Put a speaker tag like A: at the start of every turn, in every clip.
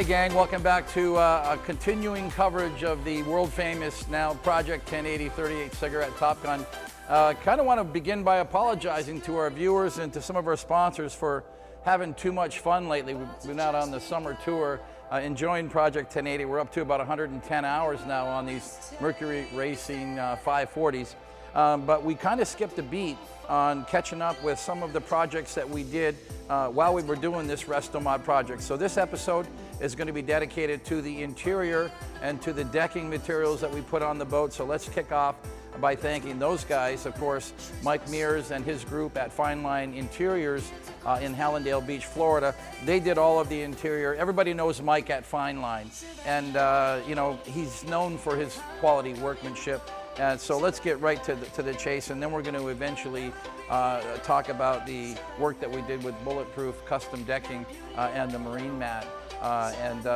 A: Hey gang, welcome back to a continuing coverage of the world famous now Project 1080 38 cigarette Top Gun. Kind of want to begin by apologizing to our viewers and to some of our sponsors for having too much fun lately. We've been out on the summer tour enjoying Project 1080. We're up to about 110 hours now on these Mercury Racing 540s. But we kind of skipped a beat on catching up with some of the projects that we did while we were doing this Resto Mod project. So this episode is going to be dedicated to the interior and to the decking materials that we put on the boat. So let's kick off by thanking those guys, of course, Mike Mears and his group at Fine Line Interiors in Hallandale Beach, Florida. They did all of the interior. Everybody knows Mike at Fine Line, and you know, he's known for his quality workmanship. So let's get right to the chase, and then we're going to eventually talk about the work that we did with Bulletproof custom decking and the marine mat.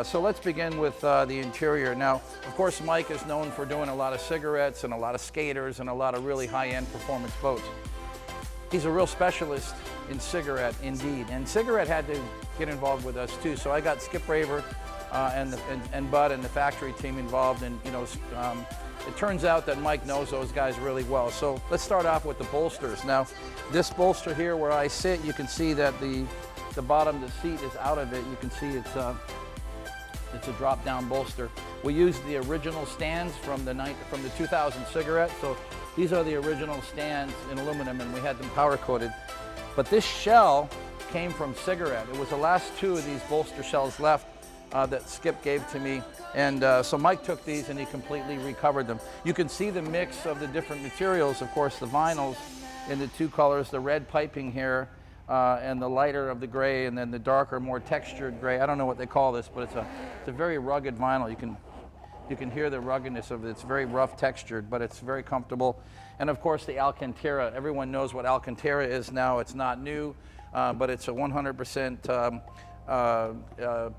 A: So let's begin with the interior. Now, of course, Mike is known for doing a lot of cigarettes and a lot of skaters and a lot of really high-end performance boats. He's a real specialist in cigarette, indeed. And cigarette had to get involved with us too. So I got Skip Raver and Bud and the factory team involved, and you know, it turns out that Mike knows those guys really well. So let's start off with the bolsters. Now, this bolster here where I sit, you can see that the bottom of the seat is out of it. You can see it's a drop-down bolster. We used the original stands from the 2000 cigarette. So these are the original stands in aluminum, and we had them powder-coated. But this shell came from cigarette. It was the last two of these bolster shells left that Skip gave to me, and so Mike took these and he completely recovered them. You can see the mix of the different materials, of course, the vinyls in the two colors, the red piping here and the lighter of the gray, and then the darker, more textured gray. I don't know what they call this, but it's a very rugged vinyl. You can hear the ruggedness of it. It's very rough textured, but it's very comfortable. And of course, the Alcantara. Everyone knows what Alcantara is now. It's not new, but it's a 100%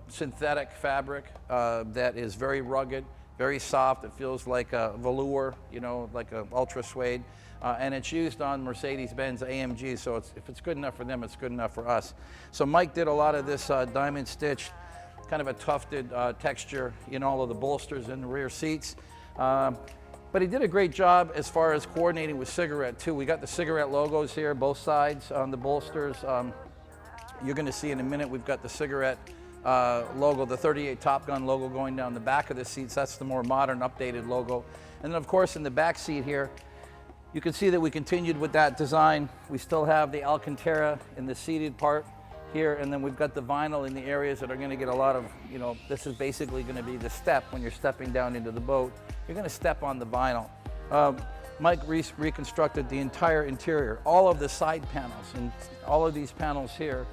A: synthetic fabric that is very rugged, very soft. It feels like a velour, you know, like a ultra suede. And it's used on Mercedes-Benz AMG, so if it's good enough for them, it's good enough for us. So Mike did a lot of this diamond stitched, kind of a tufted texture in all of the bolsters in the rear seats. But he did a great job as far as coordinating with cigarette too. We got the cigarette logos here, both sides on the bolsters. You're going to see in a minute we've got the cigarette logo, the 38 Top Gun logo going down the back of the seats. That's the more modern, updated logo. And then of course in the back seat here, you can see that we continued with that design. We still have the Alcantara in the seated part here, and then we've got the vinyl in the areas that are going to get a lot of, you know, this is basically going to be the step when you're stepping down into the boat. You're going to step on the vinyl. Mike reconstructed the entire interior, all of the side panels, and all of these panels here,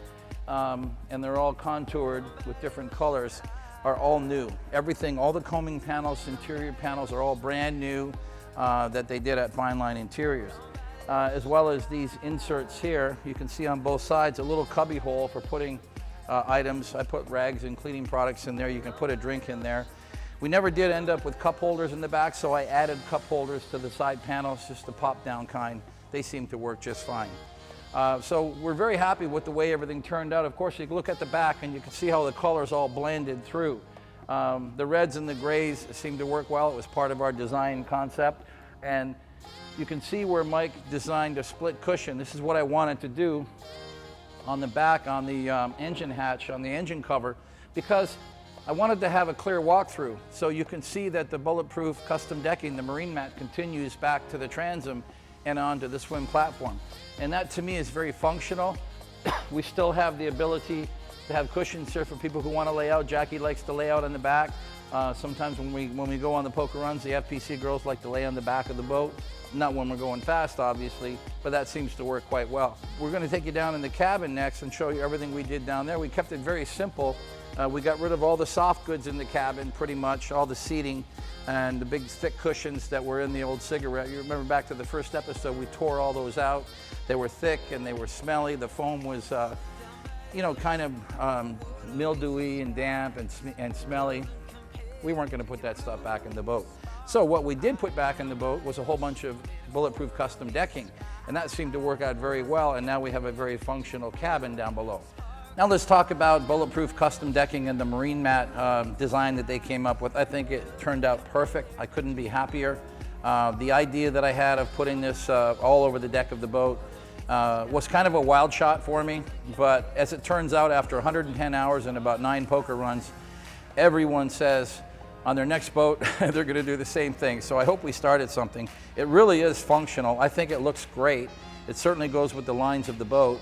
A: and they're all contoured with different colors, are all new. Everything, all the combing panels, interior panels are all brand new that they did at Fine Line Interiors. As well as these inserts here, you can see on both sides a little cubby hole for putting items. I put rags and cleaning products in there. You can put a drink in there. We never did end up with cup holders in the back, so I added cup holders to the side panels, just the pop-down kind. They seem to work just fine. So we're very happy with the way everything turned out. Of course, you can look at the back and you can see how the colors all blended through. The reds and the grays seemed to work well. It was part of our design concept. And you can see where Mike designed a split cushion. This is what I wanted to do on the back, on the engine hatch, on the engine cover, because I wanted to have a clear walkthrough. So you can see that the Bulletproof custom decking, the marine mat, continues back to the transom and onto the swim platform. And that to me is very functional. We still have the ability to have cushions here for people who want to lay out. Jackie likes to lay out on the back. Sometimes when we go on the poker runs, the FPC girls like to lay on the back of the boat. Not when we're going fast, obviously, but that seems to work quite well. We're going to take you down in the cabin next and show you everything we did down there. We kept it very simple. We got rid of all the soft goods in the cabin, pretty much, all the seating and the big thick cushions that were in the old cigarette. You remember back to the first episode, we tore all those out. They were thick and they were smelly. The foam was, you know, kind of mildewy and damp and smelly. We weren't going to put that stuff back in the boat. So what we did put back in the boat was a whole bunch of Bulletproof custom decking, and that seemed to work out very well, and now we have a very functional cabin down below. Now let's talk about Bulletproof custom decking and the marine mat design that they came up with. I think it turned out perfect. I couldn't be happier. The idea that I had of putting this all over the deck of the boat was kind of a wild shot for me, but as it turns out, after 110 hours and about 9 poker runs, everyone says on their next boat they're going to do the same thing. So I hope we started something. It really is functional. I think it looks great. It certainly goes with the lines of the boat.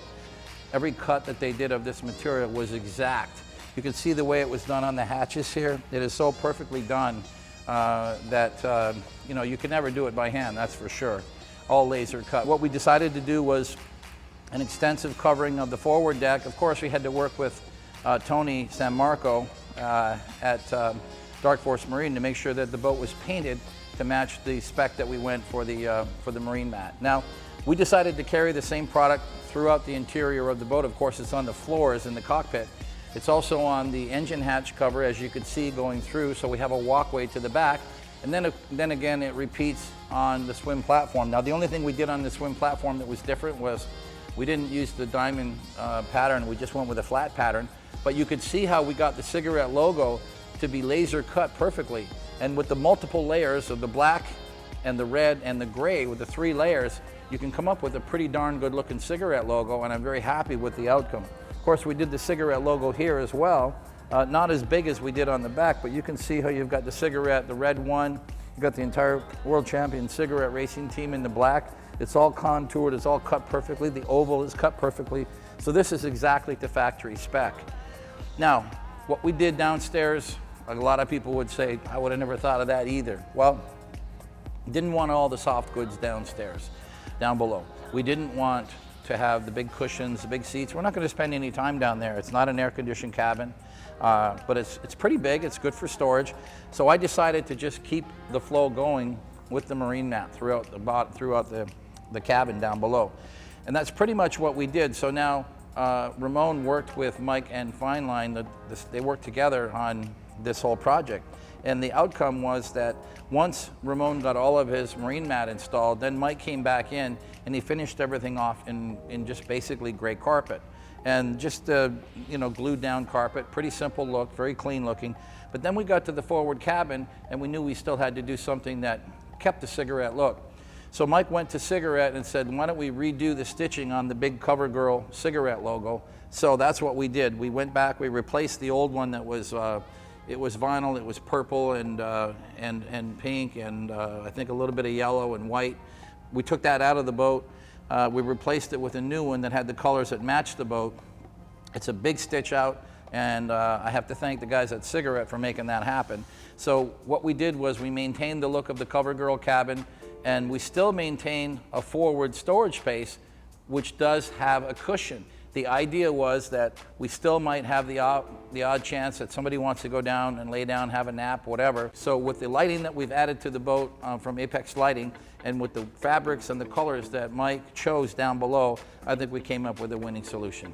A: Every cut that they did of this material was exact. You can see the way it was done on the hatches here. It is so perfectly done that you know, you can never do it by hand, that's for sure. All laser cut. What we decided to do was an extensive covering of the forward deck. Of course, we had to work with Tony San Marco at Dark Force Marine to make sure that the boat was painted to match the spec that we went for the marine mat. Now, we decided to carry the same product throughout the interior of the boat. Of course, it's on the floors in the cockpit. It's also on the engine hatch cover, as you can see going through, so we have a walkway to the back. And then again, it repeats on the swim platform. Now, the only thing we did on the swim platform that was different was we didn't use the diamond pattern, we just went with a flat pattern. But you could see how we got the cigarette logo to be laser cut perfectly. And with the multiple layers of the black and the red and the gray, with the 3 layers, you can come up with a pretty darn good looking cigarette logo, and I'm very happy with the outcome. Of course, we did the cigarette logo here as well. Not as big as we did on the back, but you can see how you've got the cigarette, the red one, you've got the entire world champion cigarette racing team in the black. It's all contoured, it's all cut perfectly. The oval is cut perfectly. So this is exactly to factory spec. Now, what we did downstairs, a lot of people would say, I would have never thought of that either. Well, didn't want all the soft goods downstairs, down below. We didn't want to have the big cushions, the big seats. We're not going to spend any time down there. It's not an air-conditioned cabin, but it's pretty big. It's good for storage. So I decided to just keep the flow going with the marine mat throughout the cabin down below. And that's pretty much what we did. So now Ramon worked with Mike and Fineline. They worked together on this whole project. And the outcome was that once Ramon got all of his marine mat installed, then Mike came back in and he finished everything off in just basically gray carpet. And just you know, glued down carpet, pretty simple look, very clean looking. But then we got to the forward cabin and we knew we still had to do something that kept the cigarette look. So Mike went to Cigarette and said, why don't we redo the stitching on the big CoverGirl cigarette logo? So that's what we did. We went back, we replaced the old one that was it was vinyl, it was purple and pink and I think a little bit of yellow and white. We took that out of the boat. We replaced it with a new one that had the colors that matched the boat. It's a big stitch out, and I have to thank the guys at Cigarette for making that happen. So what we did was we maintained the look of the CoverGirl cabin, and we still maintain a forward storage space, which does have a cushion. The idea was that we still might have the odd chance that somebody wants to go down and lay down, have a nap, whatever. So with the lighting that we've added to the boat from Apex Lighting, and with the fabrics and the colors that Mike chose down below, I think we came up with a winning solution.